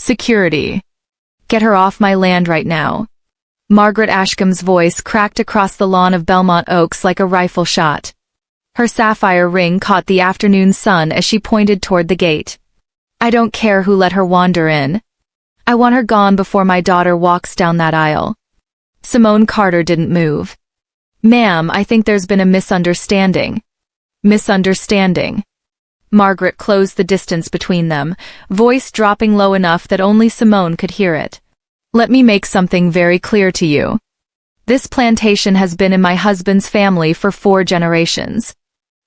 Security. Get her off my land right now. Margaret Ashcombe's voice cracked across the lawn of Belmont Oaks like a rifle shot. Her sapphire ring caught the afternoon sun as she pointed toward the gate. I don't care who let her wander in. I want her gone before my daughter walks down that aisle. Simone Carter didn't move. Ma'am, I think there's been a misunderstanding. Misunderstanding. Margaret closed the distance between them, voice dropping low enough that only Simone could hear it. Let me make something very clear to you. This plantation has been in my husband's family for 4 generations.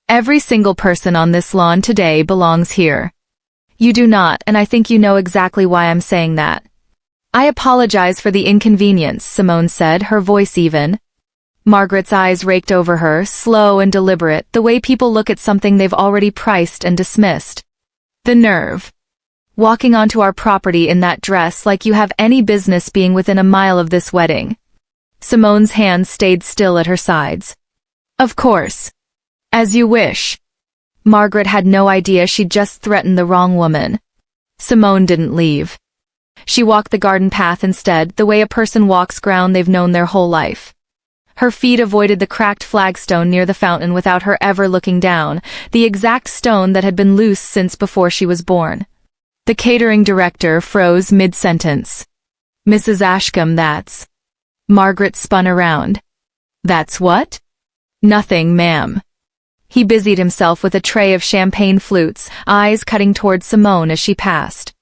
Every single person on this lawn today belongs here. You do not, and I think you know exactly why I'm saying that. I apologize for the inconvenience, Simone said, her voice even. Margaret's eyes raked over her, slow and deliberate, the way people look at something they've already priced and dismissed. The nerve. Walking onto our property in that dress like you have any business being within a mile of this wedding. Simone's hands stayed still at her sides. Of course. As you wish. Margaret had no idea she'd just threatened the wrong woman. Simone didn't leave. She walked the garden path instead, the way a person walks ground they've known their whole life. Her feet avoided the cracked flagstone near the fountain without her ever looking down, the exact stone that had been loose since before she was born. The catering director froze mid-sentence. Mrs. Ashcombe, that's... Margaret spun around. That's what? Nothing, ma'am. He busied himself with a tray of champagne flutes, eyes cutting toward Simone as she passed.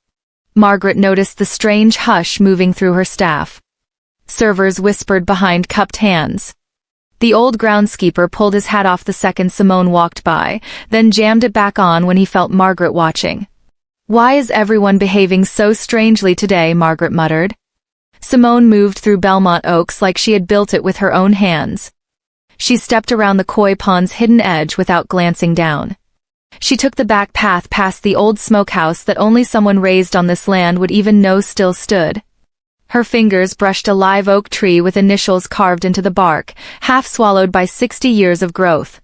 Margaret noticed the strange hush moving through her staff. Servers whispered behind cupped hands. The old groundskeeper pulled his hat off the second Simone walked by, then jammed it back on when he felt Margaret watching. Why is everyone behaving so strangely today? Margaret muttered. Simone moved through Belmont Oaks like she had built it with her own hands. She stepped around the koi pond's hidden edge without glancing down. She took the back path past the old smokehouse that only someone raised on this land would even know still stood. Her fingers brushed a live oak tree with initials carved into the bark, half swallowed by 60 years of growth.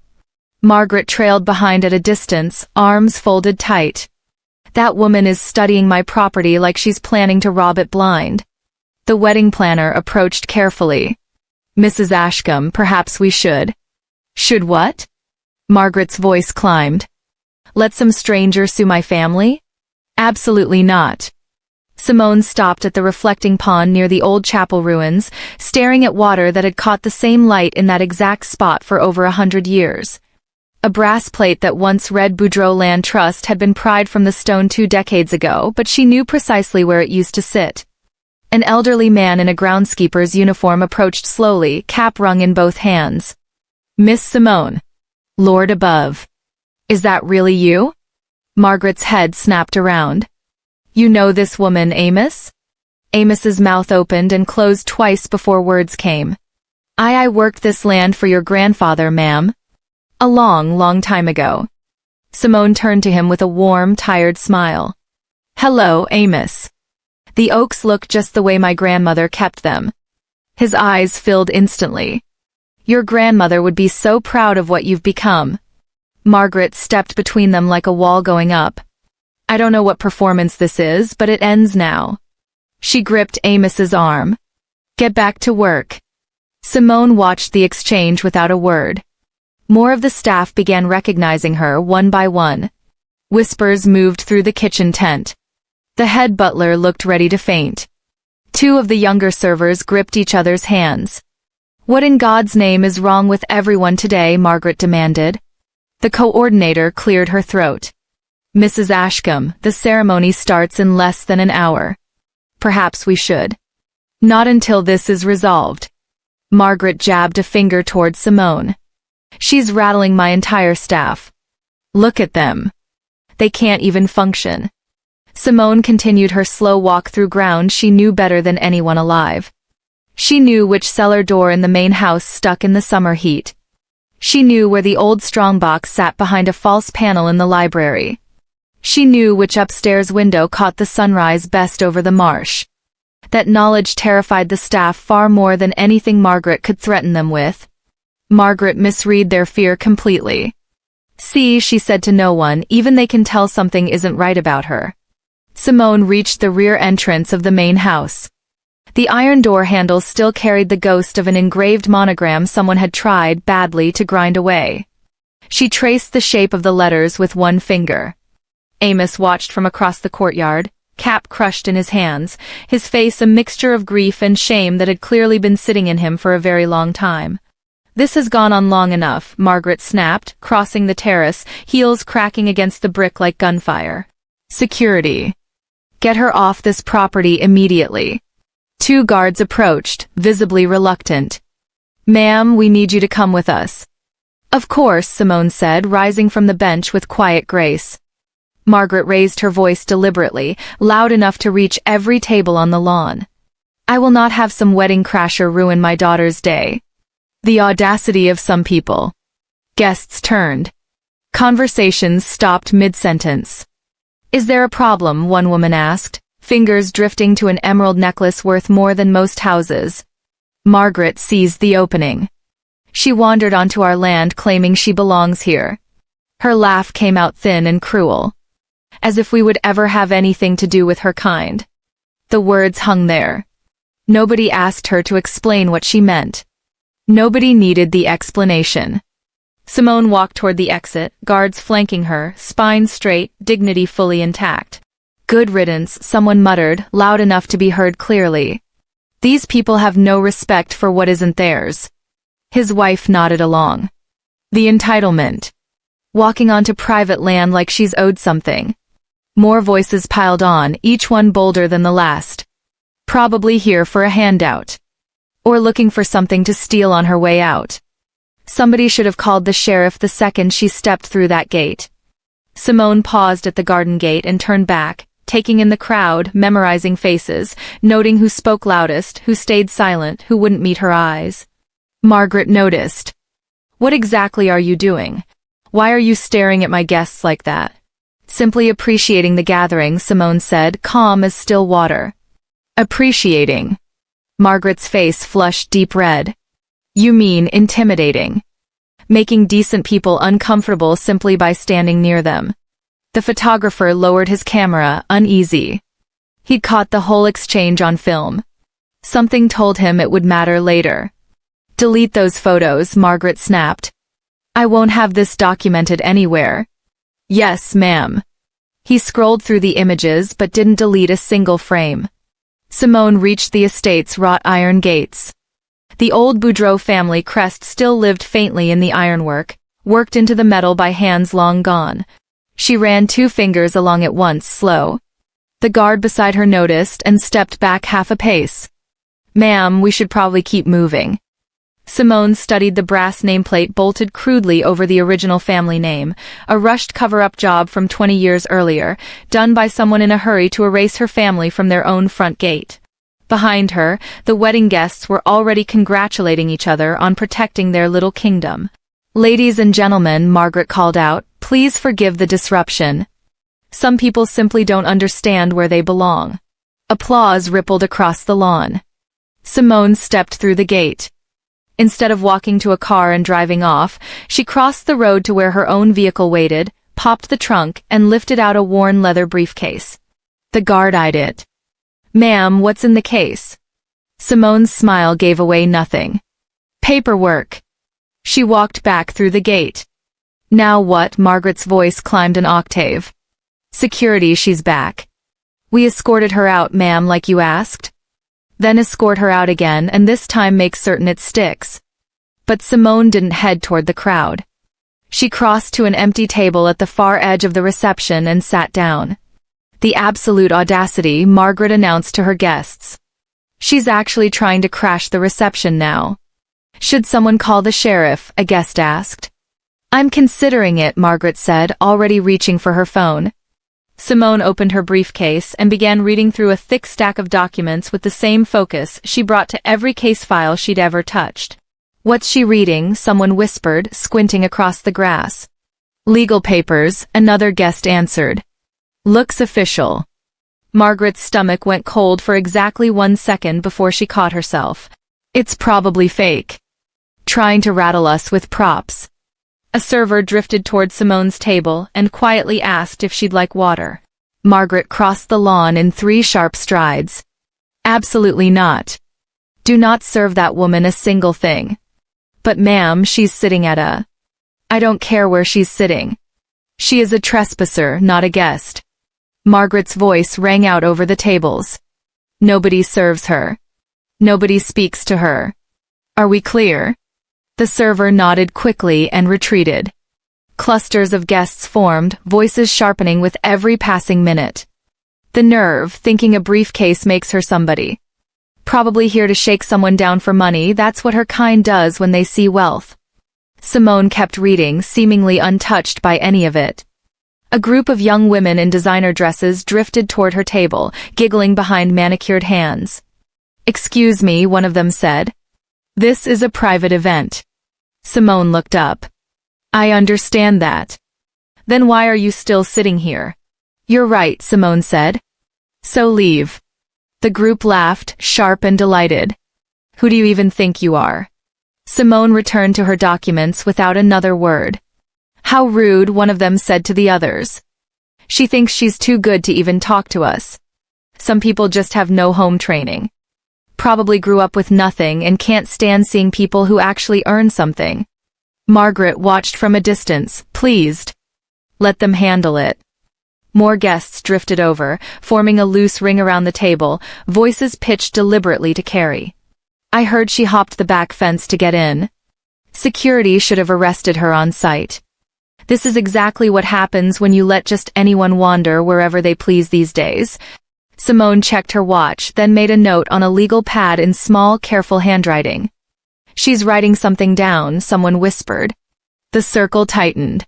Margaret trailed behind at a distance, arms folded tight. That woman is studying my property like she's planning to rob it blind. The wedding planner approached carefully. Mrs. Ashcombe, perhaps we should. Should what? Margaret's voice climbed. Let some stranger sue my family? Absolutely not. Simone stopped at the reflecting pond near the old chapel ruins, staring at water that had caught the same light in that exact spot for over 100 years. A brass plate that once read Boudreaux Land Trust had been pried from the stone 2 decades ago, but she knew precisely where it used to sit. An elderly man in a groundskeeper's uniform approached slowly, cap wrung in both hands. Miss Simone. Lord above. Is that really you? Margaret's head snapped around. You know this woman, Amos? Amos's mouth opened and closed twice before words came. I worked this land for your grandfather, ma'am. A long, long time ago. Simone turned to him with a warm, tired smile. Hello, Amos. The oaks look just the way my grandmother kept them. His eyes filled instantly. Your grandmother would be so proud of what you've become. Margaret stepped between them like a wall going up. I don't know what performance this is, but it ends now. She gripped Amos's arm. Get back to work. Simone watched the exchange without a word. More of the staff began recognizing her one by one. Whispers moved through the kitchen tent. The head butler looked ready to faint. 2 of the younger servers gripped each other's hands. What in God's name is wrong with everyone today? Margaret demanded. The coordinator cleared her throat. Mrs. Ashcombe, the ceremony starts in less than an hour. Perhaps we should. Not until this is resolved. Margaret jabbed a finger toward Simone. She's rattling my entire staff. Look at them. They can't even function. Simone continued her slow walk through ground she knew better than anyone alive. She knew which cellar door in the main house stuck in the summer heat. She knew where the old strongbox sat behind a false panel in the library. She knew which upstairs window caught the sunrise best over the marsh. That knowledge terrified the staff far more than anything Margaret could threaten them with. Margaret misread their fear completely. See, she said to no one, even they can tell something isn't right about her. Simone reached the rear entrance of the main house. The iron door handles still carried the ghost of an engraved monogram someone had tried badly to grind away. She traced the shape of the letters with one finger. Amos watched from across the courtyard, cap crushed in his hands, his face a mixture of grief and shame that had clearly been sitting in him for a very long time. "This has gone on long enough," Margaret snapped, crossing the terrace, heels cracking against the brick like gunfire. "Security. Get her off this property immediately." 2 guards approached, visibly reluctant. "Ma'am, we need you to come with us." "Of course," Simone said, rising from the bench with quiet grace. Margaret raised her voice deliberately, loud enough to reach every table on the lawn. "I will not have some wedding crasher ruin my daughter's day." The audacity of some people. Guests turned. Conversations stopped mid-sentence. "Is there a problem?" one woman asked, fingers drifting to an emerald necklace worth more than most houses. Margaret seized the opening. "She wandered onto our land claiming she belongs here." Her laugh came out thin and cruel. "As if we would ever have anything to do with her kind." The words hung there. Nobody asked her to explain what she meant. Nobody needed the explanation. Simone walked toward the exit, guards flanking her, spine straight, dignity fully intact. "Good riddance," someone muttered, loud enough to be heard clearly. "These people have no respect for what isn't theirs." His wife nodded along. "The entitlement. Walking onto private land like she's owed something." More voices piled on, each one bolder than the last. "Probably here for a handout. Or looking for something to steal on her way out. Somebody should have called the sheriff the second she stepped through that gate." Simone paused at the garden gate and turned back, taking in the crowd, memorizing faces, noting who spoke loudest, who stayed silent, who wouldn't meet her eyes. Margaret noticed. "What exactly are you doing? Why are you staring at my guests like that?" "Simply appreciating the gathering," Simone said, calm as still water. "Appreciating?" Margaret's face flushed deep red. "You mean intimidating? Making decent people uncomfortable simply by standing near them." The photographer lowered his camera, uneasy. He'd caught the whole exchange on film. Something told him it would matter later. "Delete those photos," Margaret snapped. "I won't have this documented anywhere." "Yes, ma'am." He scrolled through the images but didn't delete a single frame. Simone reached the estate's wrought iron gates. The old Boudreau family crest still lived faintly in the ironwork, worked into the metal by hands long gone. She ran 2 fingers along at once, slow. The guard beside her noticed and stepped back half a pace. "Ma'am, we should probably keep moving." Simone studied the brass nameplate bolted crudely over the original family name, a rushed cover-up job from 20 years earlier, done by someone in a hurry to erase her family from their own front gate. Behind her, the wedding guests were already congratulating each other on protecting their little kingdom. "Ladies and gentlemen," Margaret called out, "please forgive the disruption. Some people simply don't understand where they belong." Applause rippled across the lawn. Simone stepped through the gate. Instead of walking to a car and driving off, she crossed the road to where her own vehicle waited, popped the trunk, and lifted out a worn leather briefcase. The guard eyed it. "Ma'am, what's in the case?" Simone's smile gave away nothing. "Paperwork." She walked back through the gate. "Now what?" Margaret's voice climbed an octave. "Security, she's back." "We escorted her out, ma'am, like you asked." "Then escort her out again, and this time make certain it sticks." But Simone didn't head toward the crowd. She crossed to an empty table at the far edge of the reception and sat down. "The absolute audacity," Margaret announced to her guests. "She's actually trying to crash the reception now." "Should someone call the sheriff?" a guest asked. "I'm considering it," Margaret said, already reaching for her phone. Simone opened her briefcase and began reading through a thick stack of documents with the same focus she brought to every case file she'd ever touched. "What's she reading?" someone whispered, squinting across the grass. "Legal papers," another guest answered. "Looks official." Margaret's stomach went cold for exactly 1 second before she caught herself. "It's probably fake. Trying to rattle us with props." A server drifted toward Simone's table and quietly asked if she'd like water. Margaret crossed the lawn in 3 sharp strides. Absolutely not. Do not serve that woman a single thing. But ma'am, she's sitting at a... I don't care where she's sitting. She is a trespasser, not a guest. Margaret's voice rang out over the tables. Nobody serves her. Nobody speaks to her. Are we clear? The server nodded quickly and retreated. Clusters of guests formed, voices sharpening with every passing minute. The nerve, thinking a briefcase makes her somebody. Probably here to shake someone down for money, that's what her kind does when they see wealth. Simone kept reading, seemingly untouched by any of it. A group of young women in designer dresses drifted toward her table, giggling behind manicured hands. Excuse me, one of them said. This is a private event. Simone looked up. I understand that. Then why are you still sitting here? You're right, Simone said. So leave. The group laughed, sharp and delighted. Who do you even think you are? Simone returned to her documents without another word. How rude, one of them said to the others. She thinks she's too good to even talk to us. Some people just have no home training. Probably grew up with nothing and can't stand seeing people who actually earn something. Margaret watched from a distance, pleased. Let them handle it. More guests drifted over, forming a loose ring around the table, voices pitched deliberately to Carrie. I heard she hopped the back fence to get in. Security should have arrested her on sight. This is exactly what happens when you let just anyone wander wherever they please these days. Simone checked her watch, then made a note on a legal pad in small, careful handwriting. She's writing something down, someone whispered. The circle tightened.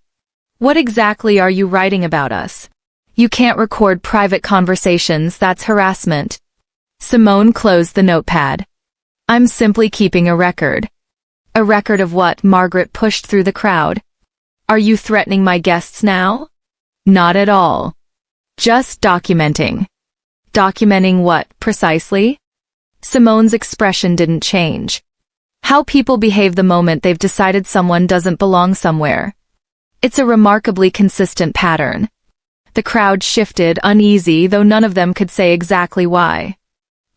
What exactly are you writing about us? You can't record private conversations, that's harassment. Simone closed the notepad. I'm simply keeping a record. A record of what? Margaret pushed through the crowd. Are you threatening my guests now? Not at all. Just documenting. Documenting what, precisely? Simone's expression didn't change. How people behave the moment they've decided someone doesn't belong somewhere. It's a remarkably consistent pattern. The crowd shifted, uneasy, though none of them could say exactly why.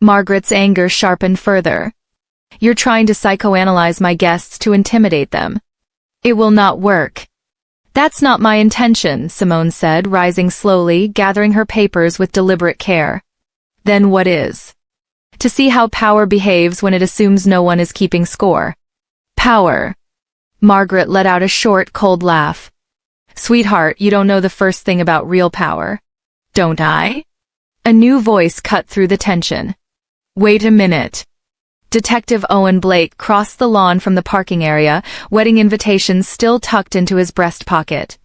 Margaret's anger sharpened further. You're trying to psychoanalyze my guests to intimidate them. It will not work. That's not my intention, Simone said, rising slowly, gathering her papers with deliberate care. Then what is? To see how power behaves when it assumes no one is keeping score. Power. Margaret let out a short, cold laugh. Sweetheart, you don't know the first thing about real power. Don't I? A new voice cut through the tension. Wait a minute. Detective Owen Blake crossed the lawn from the parking area, wedding invitations still tucked into his breast pocket.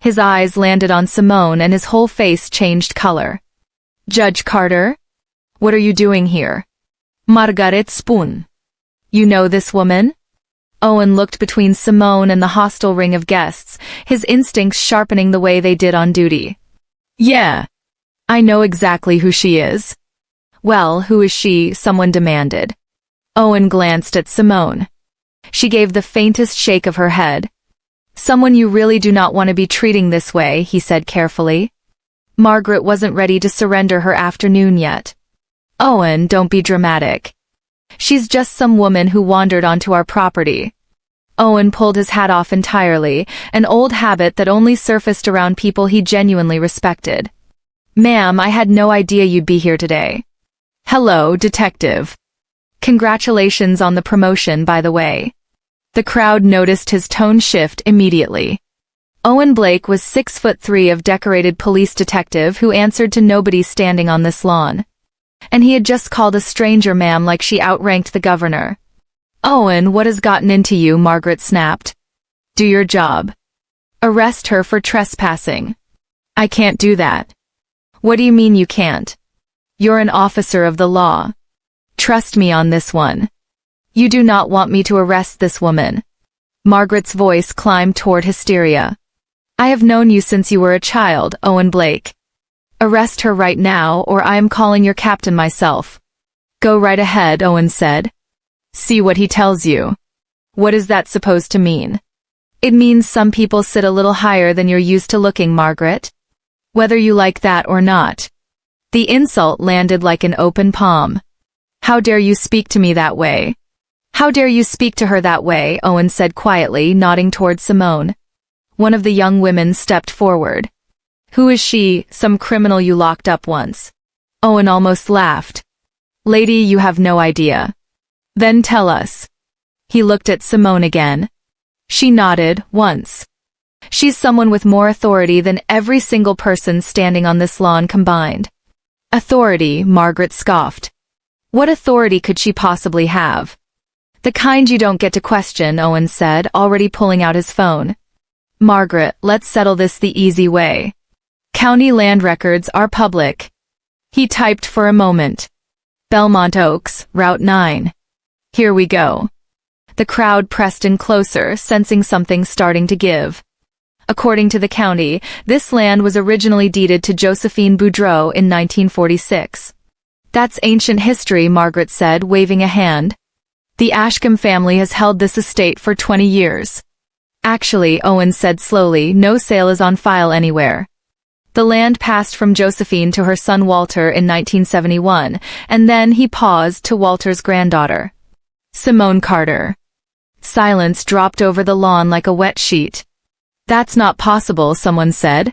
His eyes landed on Simone and his whole face changed color. Judge Carter? What are you doing here? Margaret Spoon. You know this woman? Owen looked between Simone and the hostile ring of guests, his instincts sharpening the way they did on duty. Yeah. I know exactly who she is. Well, who is she? Someone demanded. Owen glanced at Simone. She gave the faintest shake of her head. Someone you really do not want to be treating this way, he said carefully. Margaret wasn't ready to surrender her afternoon yet. Owen, don't be dramatic. She's just some woman who wandered onto our property. Owen pulled his hat off entirely, an old habit that only surfaced around people he genuinely respected. Ma'am, I had no idea you'd be here today. Hello, detective. Congratulations on the promotion, by the way. The crowd noticed his tone shift immediately. Owen Blake was 6'3" of decorated police detective who answered to nobody standing on this lawn. And he had just called a stranger ma'am like she outranked the governor. Owen, what has gotten into you? Margaret snapped. Do your job. Arrest her for trespassing. I can't do that. What do you mean you can't? You're an officer of the law. Trust me on this one. You do not want me to arrest this woman. Margaret's voice climbed toward hysteria. I have known you since you were a child, Owen Blake. Arrest her right now, or I am calling your captain myself. Go right ahead, Owen said. See what he tells you. What is that supposed to mean? It means some people sit a little higher than you're used to looking, Margaret. Whether you like that or not. The insult landed like an open palm. How dare you speak to me that way? How dare you speak to her that way? Owen said quietly, nodding toward Simone. One of the young women stepped forward. Who is she? Some criminal you locked up once. Owen almost laughed. Lady, you have no idea. Then tell us. He looked at Simone again. She nodded, once. She's someone with more authority than every single person standing on this lawn combined. Authority, Margaret scoffed. What authority could she possibly have? The kind you don't get to question, Owen said, already pulling out his phone. Margaret, let's settle this the easy way. County land records are public. He typed for a moment. Belmont Oaks, Route 9. Here we go. The crowd pressed in closer, sensing something starting to give. According to the county, this land was originally deeded to Josephine Boudreau in 1946. That's ancient history, Margaret said, waving a hand. The Ashcombe family has held this estate for 20 years. Actually, Owen said slowly, no sale is on file anywhere. The land passed from Josephine to her son Walter in 1971, and then he paused to Walter's granddaughter, Simone Carter. Silence dropped over the lawn like a wet sheet. That's not possible, someone said.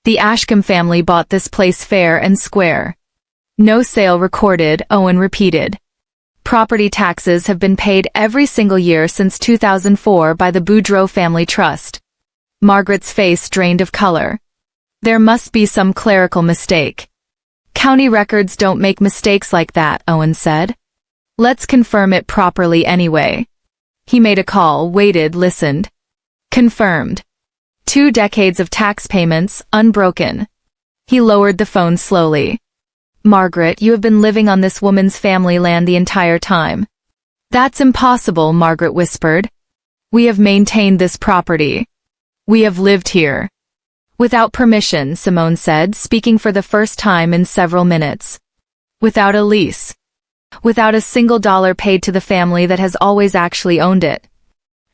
The Ashcombe family bought this place fair and square. No sale recorded, Owen repeated. Property taxes have been paid every single year since 2004 by the Boudreau Family Trust. Margaret's face drained of color. There must be some clerical mistake. County records don't make mistakes like that, Owen said. Let's confirm it properly anyway. He made a call, waited, listened. Confirmed. 2 decades of tax payments, unbroken. He lowered the phone slowly. Margaret, you have been living on this woman's family land the entire time. That's impossible, Margaret whispered. We have maintained this property. We have lived here. Without permission, Simone said, speaking for the first time in several minutes. Without a lease. Without a single dollar paid to the family that has always actually owned it.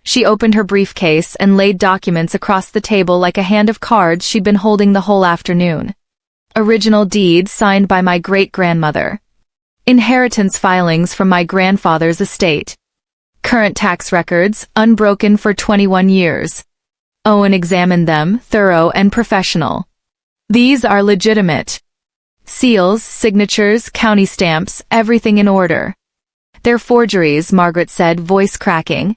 She opened her briefcase and laid documents across the table like a hand of cards she'd been holding the whole afternoon. Original deed signed by my great-grandmother. Inheritance filings from my grandfather's estate. Current tax records, unbroken for 21 years. Owen examined them, thorough and professional. These are legitimate. Seals, signatures, county stamps, everything in order. They're forgeries, Margaret said, voice cracking.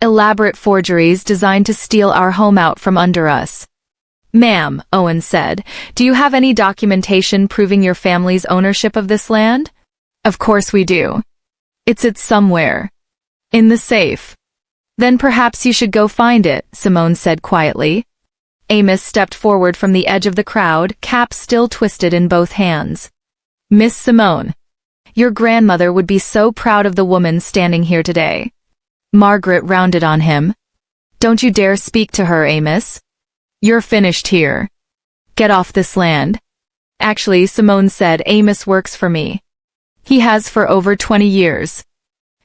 Elaborate forgeries designed to steal our home out from under us. Ma'am, Owen said, do you have any documentation proving your family's ownership of this land? Of course we do. It's somewhere. In the safe. Then perhaps you should go find it, Simone said quietly. Amos stepped forward from the edge of the crowd, cap still twisted in both hands. Miss Simone. Your grandmother would be so proud of the woman standing here today. Margaret rounded on him. Don't you dare speak to her, Amos. You're finished here. Get off this land. Actually, Simone said, Amos works for me. He has for over 20 years.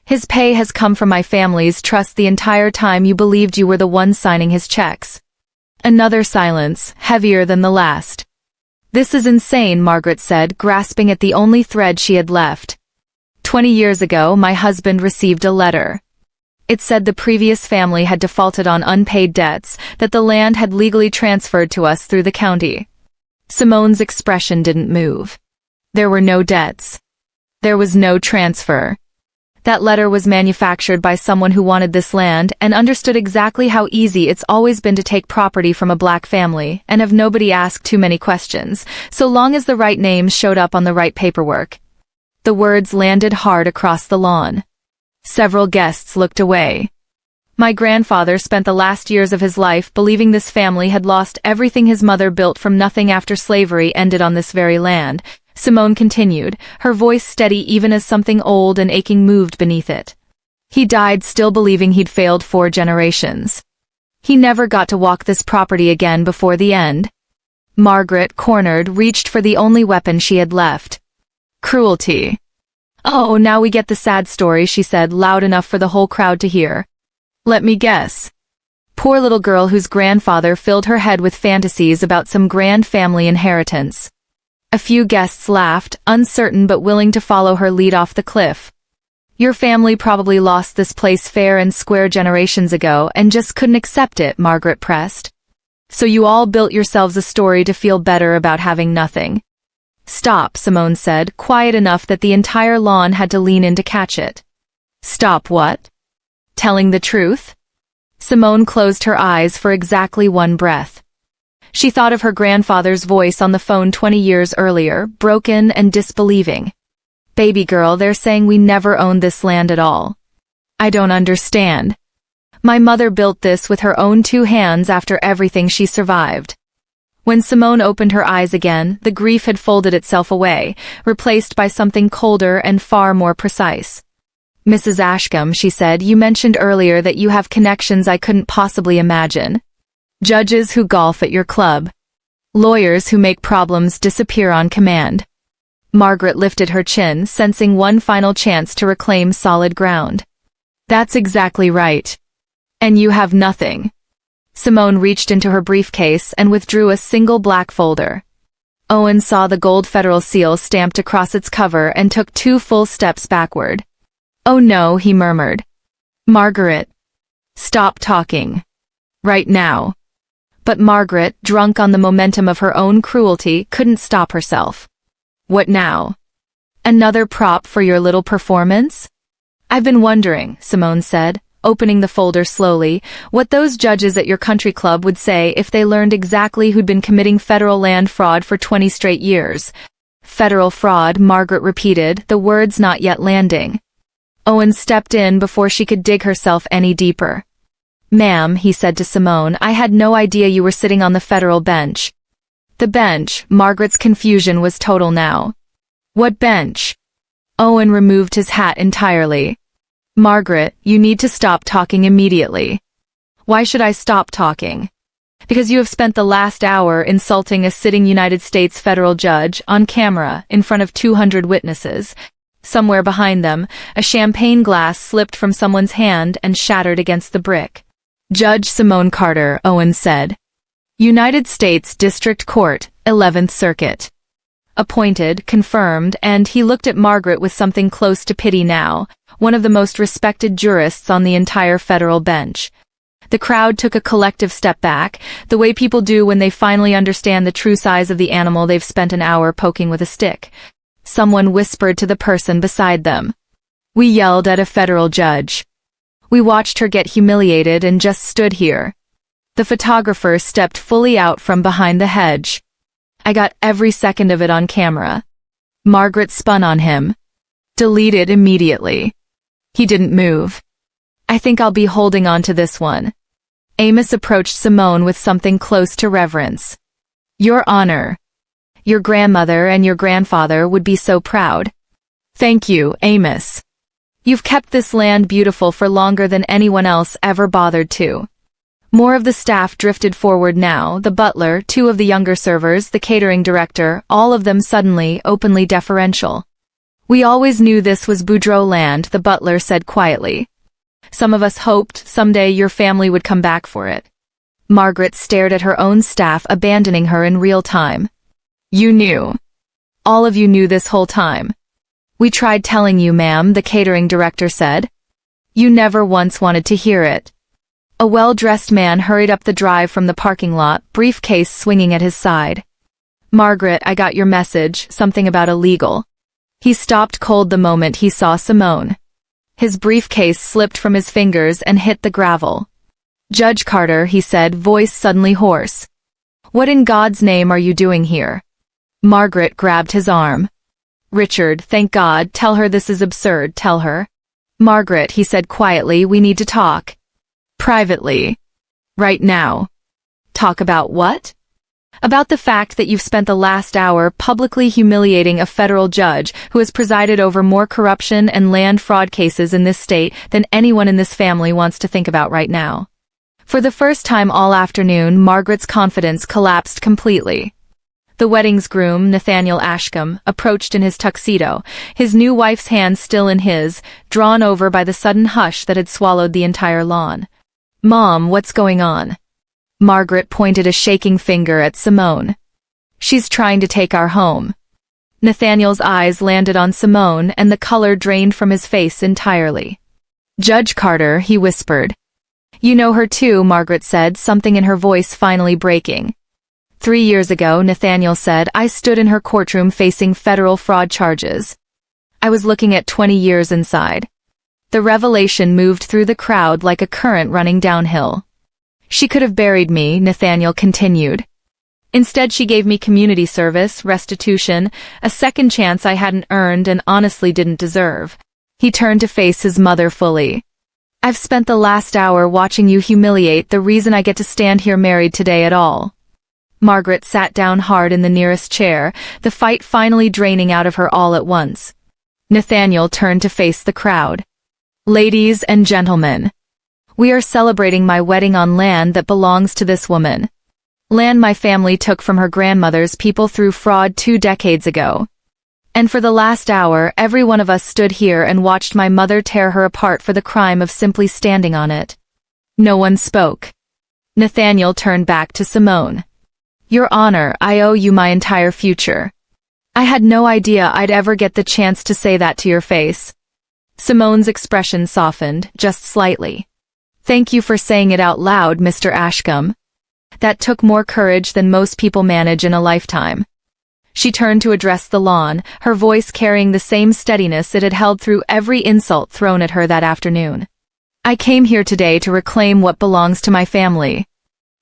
His pay has come from my family's trust the entire time you believed you were the one signing his checks. Another silence, heavier than the last. This is insane, Margaret said, grasping at the only thread she had left. 20 years ago, my husband received a letter. It said the previous family had defaulted on unpaid debts, that the land had legally transferred to us through the county. Simone's expression didn't move. There were no debts. There was no transfer. That letter was manufactured by someone who wanted this land and understood exactly how easy it's always been to take property from a black family and have nobody ask too many questions, so long as the right names showed up on the right paperwork. The words landed hard across the lawn. Several guests looked away. My grandfather spent the last years of his life believing this family had lost everything his mother built from nothing after slavery ended on this very land, Simone continued, her voice steady even as something old and aching moved beneath it. He died still believing he'd failed 4 generations. He never got to walk this property again before the end. Margaret, cornered, reached for the only weapon she had left. Cruelty. Oh, now we get the sad story, she said, loud enough for the whole crowd to hear. Let me guess. Poor little girl whose grandfather filled her head with fantasies about some grand family inheritance. A few guests laughed, uncertain but willing to follow her lead off the cliff. Your family probably lost this place fair and square generations ago and just couldn't accept it, Margaret pressed. So you all built yourselves a story to feel better about having nothing. Stop, Simone said, quiet enough that the entire lawn had to lean in to catch it. Stop what? Telling the truth? Simone closed her eyes for exactly one breath. She thought of her grandfather's voice on the phone 20 years earlier, broken and disbelieving. Baby girl, they're saying we never owned this land at all. I don't understand. My mother built this with her own 2 hands after everything she survived. When Simone opened her eyes again, the grief had folded itself away, replaced by something colder and far more precise. Mrs. Ashcombe, she said, you mentioned earlier that you have connections I couldn't possibly imagine. Judges who golf at your club. Lawyers who make problems disappear on command. Margaret lifted her chin, sensing one final chance to reclaim solid ground. That's exactly right. And you have nothing. Simone reached into her briefcase and withdrew a single black folder. Owen saw the gold federal seal stamped across its cover and took 2 full steps backward. Oh no, he murmured. Margaret. Stop talking. Right now. But Margaret, drunk on the momentum of her own cruelty, couldn't stop herself. What now? Another prop for your little performance? I've been wondering, Simone said, opening the folder slowly, what those judges at your country club would say if they learned exactly who'd been committing federal land fraud for 20 straight years. Federal fraud, Margaret repeated, the words not yet landing. Owen stepped in before she could dig herself any deeper. Ma'am, he said to Simone, I had no idea you were sitting on the federal bench. The bench, Margaret's confusion was total now. What bench? Owen removed his hat entirely. Margaret, you need to stop talking immediately. Why should I stop talking? Because you have spent the last hour insulting a sitting United States federal judge on camera in front of 200 witnesses. Somewhere behind them, a champagne glass slipped from someone's hand and shattered against the brick. Judge Simone Carter, Owen said. United States District Court, 11th Circuit. Appointed, confirmed, and he looked at Margaret with something close to pity now, one of the most respected jurists on the entire federal bench. The crowd took a collective step back, the way people do when they finally understand the true size of the animal they've spent an hour poking with a stick. Someone whispered to the person beside them. We yelled at a federal judge. We watched her get humiliated and just stood here. The photographer stepped fully out from behind the hedge. I got every second of it on camera. Margaret spun on him. Deleted immediately. He didn't move. I think I'll be holding on to this one. Amos approached Simone with something close to reverence. Your Honor. Your grandmother and your grandfather would be so proud. Thank you, Amos. You've kept this land beautiful for longer than anyone else ever bothered to. More of the staff drifted forward now, the butler, 2 of the younger servers, the catering director, all of them suddenly, openly deferential. We always knew this was Boudreaux land, the butler said quietly. Some of us hoped someday your family would come back for it. Margaret stared at her own staff abandoning her in real time. You knew. All of you knew this whole time. We tried telling you, ma'am, the catering director said. You never once wanted to hear it. A well-dressed man hurried up the drive from the parking lot, briefcase swinging at his side. Margaret, I got your message, something about illegal. He stopped cold the moment he saw Simone. His briefcase slipped from his fingers and hit the gravel. Judge Carter, he said, voice suddenly hoarse. What in God's name are you doing here? Margaret grabbed his arm. Richard, thank God, tell her this is absurd, tell her. Margaret, he said quietly, we need to talk. Privately. Right now. Talk about what? About the fact that you've spent the last hour publicly humiliating a federal judge who has presided over more corruption and land fraud cases in this state than anyone in this family wants to think about right now. For the first time all afternoon, Margaret's confidence collapsed completely. The wedding's groom, Nathaniel Ashcombe, approached in his tuxedo, his new wife's hand still in his, drawn over by the sudden hush that had swallowed the entire lawn. Mom, what's going on? Margaret pointed a shaking finger at Simone. She's trying to take our home. Nathaniel's eyes landed on Simone and the color drained from his face entirely. Judge Carter, he whispered. You know her too, Margaret said, something in her voice finally breaking. 3 years ago, Nathaniel said, I stood in her courtroom facing federal fraud charges. I was looking at 20 years inside. The revelation moved through the crowd like a current running downhill. She could have buried me, Nathaniel continued. Instead, she gave me community service, restitution, a second chance I hadn't earned and honestly didn't deserve. He turned to face his mother fully. I've spent the last hour watching you humiliate the reason I get to stand here married today at all. Margaret sat down hard in the nearest chair, the fight finally draining out of her all at once. Nathaniel turned to face the crowd. Ladies and gentlemen, we are celebrating my wedding on land that belongs to this woman. Land my family took from her grandmother's people through fraud 2 decades ago. And for the last hour, every one of us stood here and watched my mother tear her apart for the crime of simply standing on it. No one spoke. Nathaniel turned back to Simone. Your Honor, I owe you my entire future. I had no idea I'd ever get the chance to say that to your face. Simone's expression softened, just slightly. Thank you for saying it out loud, Mr. Ashcombe. That took more courage than most people manage in a lifetime. She turned to address the lawn, her voice carrying the same steadiness it had held through every insult thrown at her that afternoon. I came here today to reclaim what belongs to my family.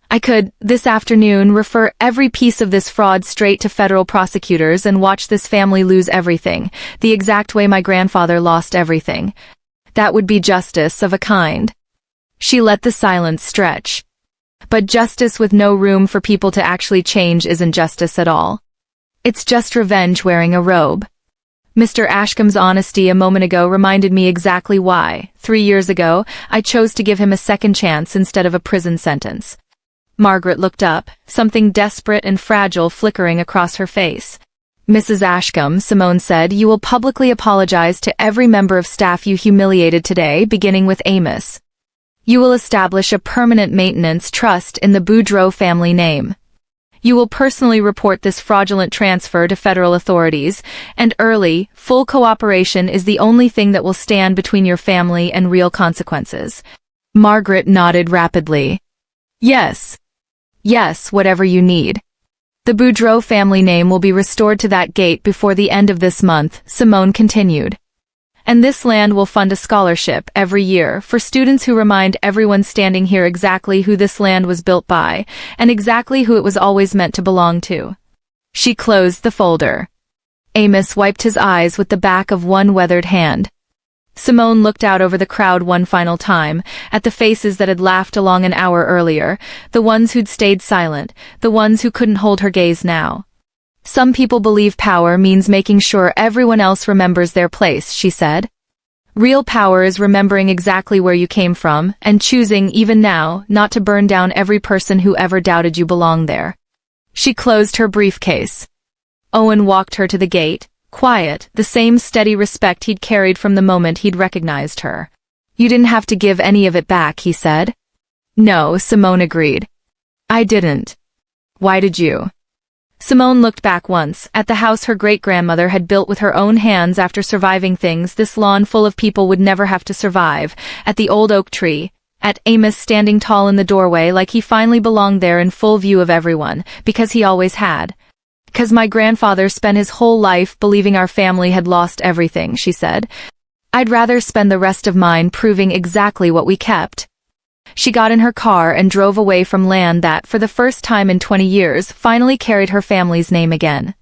I could, this afternoon, refer every piece of this fraud straight to federal prosecutors and watch this family lose everything, the exact way my grandfather lost everything. That would be justice of a kind. She let the silence stretch. But justice with no room for people to actually change isn't justice at all. It's just revenge wearing a robe. Mr. Ashcombe's honesty a moment ago reminded me exactly why, 3 years ago, I chose to give him a second chance instead of a prison sentence. Margaret looked up, something desperate and fragile flickering across her face. Mrs. Ashcombe, Simone said, you will publicly apologize to every member of staff you humiliated today, beginning with Amos. You will establish a permanent maintenance trust in the Boudreaux family name. You will personally report this fraudulent transfer to federal authorities, and early, full cooperation is the only thing that will stand between your family and real consequences. Margaret nodded rapidly. Yes. Yes, whatever you need. The Boudreaux family name will be restored to that gate before the end of this month, Simone continued. And this land will fund a scholarship every year for students who remind everyone standing here exactly who this land was built by, and exactly who it was always meant to belong to. She closed the folder. Amos wiped his eyes with the back of one weathered hand. Simone looked out over the crowd one final time, at the faces that had laughed along an hour earlier, the ones who'd stayed silent, the ones who couldn't hold her gaze now. Some people believe power means making sure everyone else remembers their place, she said. Real power is remembering exactly where you came from, and choosing, even now, not to burn down every person who ever doubted you belonged there. She closed her briefcase. Owen walked her to the gate, quiet, the same steady respect he'd carried from the moment he'd recognized her. You didn't have to give any of it back, he said. No, Simone agreed. I didn't. Why did you? Simone looked back once, at the house her great-grandmother had built with her own hands after surviving things this lawn full of people would never have to survive, at the old oak tree, at Amos standing tall in the doorway like he finally belonged there in full view of everyone, because he always had. Because my grandfather spent his whole life believing our family had lost everything, she said. I'd rather spend the rest of mine proving exactly what we kept. She got in her car and drove away from land that, for the first time in 20 years, finally carried her family's name again.